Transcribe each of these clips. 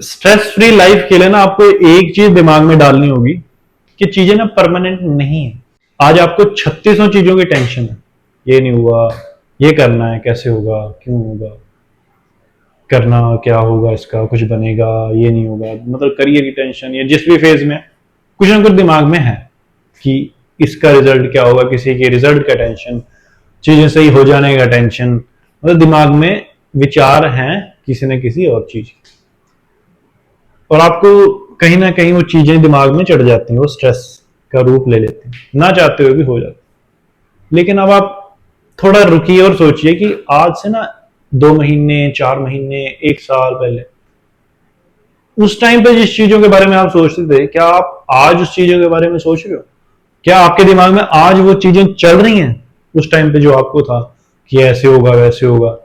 Stress free life के लिए ना आपको एक चीज दिमाग में डालनी होगी कि चीजें ना परमानेंट नहीं है। आज आपको 3600 चीजों की टेंशन है, ये नहीं हुआ, ये करना है, कैसे होगा, क्यों होगा, करना क्या होगा, इसका कुछ बनेगा, ये नहीं होगा, मतलब करियर की टेंशन या जिस भी फेज में कुछ ना कुछ दिमाग में है कि इसका रिजल्ट क्या होगा, किसी के रिजल्ट का टेंशन, चीजें सही हो जाने का टेंशन, मतलब दिमाग में विचार हैं किसी न किसी और चीज की। और आपको कहीं ना कहीं वो चीजें दिमाग में चढ़ जाती हैं, वो स्ट्रेस का रूप ले लेते हैं, ना चाहते हुए भी हो जाते हैं। लेकिन अब आप थोड़ा रुकिए और सोचिए कि आज से ना 2 महीने, 4 महीने, 1 साल पहले उस टाइम पे जिस चीजों के बारे में आप सोचते थे, क्या आप आज उस चीजों के बारे में सोच रहे हो? क्या आपके दिमाग में आज वो चीजें चल रही हैं उस टाइम पे जो आपको था कि ऐसे होगा, वैसे होगा?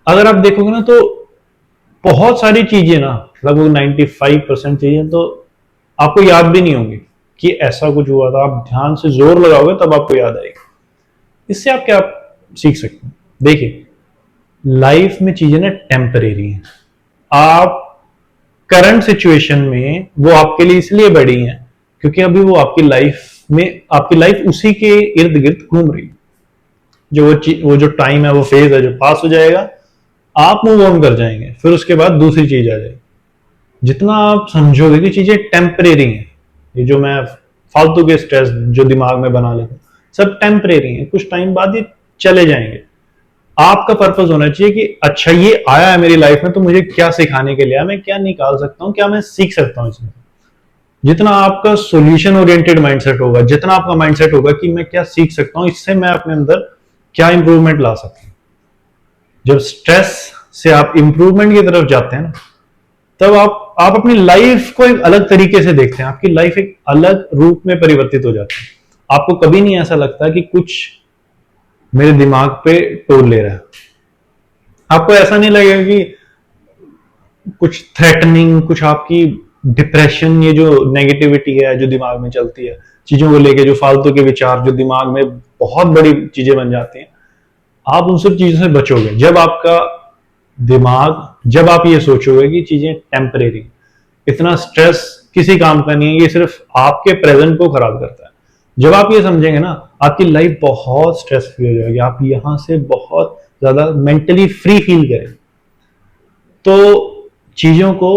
अगर आप देखोगे ना तो बहुत सारी चीजें ना, लगभग 95% चीजें तो आपको याद भी नहीं होंगी कि ऐसा कुछ हुआ था। आप ध्यान से जोर लगाओगे तब आपको याद आएगा। इससे आप क्या सीख सकते हैं? देखिए, लाइफ में चीजें ना टेम्परेरी हैं। आप करंट सिचुएशन में वो आपके लिए इसलिए बड़ी हैं क्योंकि अभी वो आपकी लाइफ में, आपकी लाइफ उसी के इर्द गिर्द घूम रही है। वो जो टाइम है, वो फेज है जो पास हो जाएगा, आप मूव ऑन कर जाएंगे, फिर उसके बाद दूसरी चीज आ जाएगी। जितना आप समझोगे कि चीजें टेम्परेरी हैं, ये जो मैं फालतू के स्ट्रेस जो दिमाग में बना लेता हूं, सब टेम्परेरी हैं, कुछ टाइम बाद ये चले जाएंगे। आपका पर्पस होना चाहिए कि अच्छा ये आया है मेरी लाइफ में तो मुझे क्या सिखाने के लिए आया, मैं क्या निकाल सकता हूं, क्या मैं सीख सकता हूं इसमें। जितना आपका सोल्यूशन ओरिएंटेड माइंडसेट होगा, जितना आपका माइंडसेट होगा कि मैं क्या सीख सकता हूं, इससे मैं अपने अंदर क्या इंप्रूवमेंट ला सकता हूं। जब स्ट्रेस से आप इंप्रूवमेंट की तरफ जाते हैं ना, तब आप अपनी लाइफ को एक अलग तरीके से देखते हैं। आपकी लाइफ एक अलग रूप में परिवर्तित हो जाती है। आपको कभी नहीं ऐसा लगता कि कुछ मेरे दिमाग पे टोल ले रहा है। आपको ऐसा नहीं लगेगा कि कुछ थ्रेटनिंग, कुछ आपकी डिप्रेशन, ये जो नेगेटिविटी है जो दिमाग में चलती है चीजों को लेके, जो फालतू के विचार जो दिमाग में बहुत बड़ी चीजें बन जाती हैं, आप उन सब चीजों से बचोगे जब आपका दिमाग, जब आप ये सोचोगे कि चीजें टेम्परेरी, इतना स्ट्रेस किसी काम का नहीं है, ये सिर्फ आपके प्रेजेंट को खराब करता है। जब आप ये समझेंगे ना, आपकी लाइफ बहुत स्ट्रेस फ्री हो जाएगी, आप यहां से बहुत ज्यादा मेंटली फ्री फील करेंगे। तो चीजों को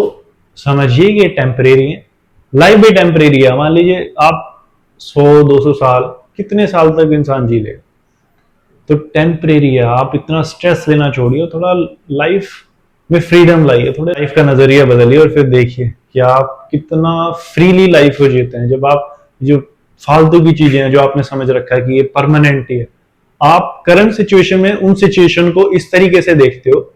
समझिए कि टेम्परेरी है, लाइफ भी टेम्परेरी है। मान लीजिए आप 100-200 साल, कितने साल तक इंसान जी लेगा, तो टेम्परेरी है। आप इतना स्ट्रेस लेना छोड़िए, थोड़ा लाइफ में फ्रीडम लाइए, थोड़ा लाइफ का नजरिया बदलिए और फिर देखिए कि आप कितना फ्रीली लाइफ को जीते हैं। जब आप जो फालतू की चीजें हैं जो आपने समझ रखा है कि ये परमानेंट ही है, आप करंट सिचुएशन में उन सिचुएशन को इस तरीके से देखते हो,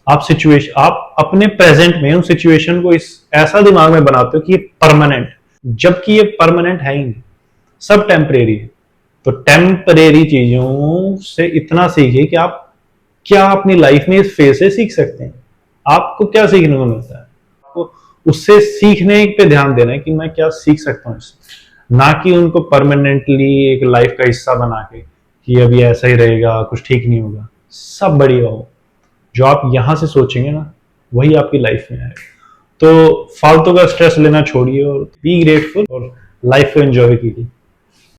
आप अपने प्रेजेंट में उन सिचुएशन को इस ऐसा दिमाग में बनाते हो कि ये परमानेंट, जबकि ये परमानेंट है ही नहीं, सब टेम्परेरी है। तो टेम्परेरी चीजों से इतना सीखिए कि आप क्या अपनी लाइफ में इस फेज से सीख सकते हैं। आपको क्या सीखने को मिलता है, आपको उससे सीखने पे ध्यान देना है कि मैं क्या सीख सकता हूँ इससे, ना कि उनको परमानेंटली एक लाइफ का हिस्सा बना के कि अभी ऐसा ही रहेगा, कुछ ठीक नहीं होगा, सब बढ़िया हो। जो आप यहां से सोचेंगे ना, वही आपकी लाइफ में आएगा। तो फालतू का स्ट्रेस लेना छोड़िए और बी ग्रेटफुल और लाइफ को एंजॉय कीजिए।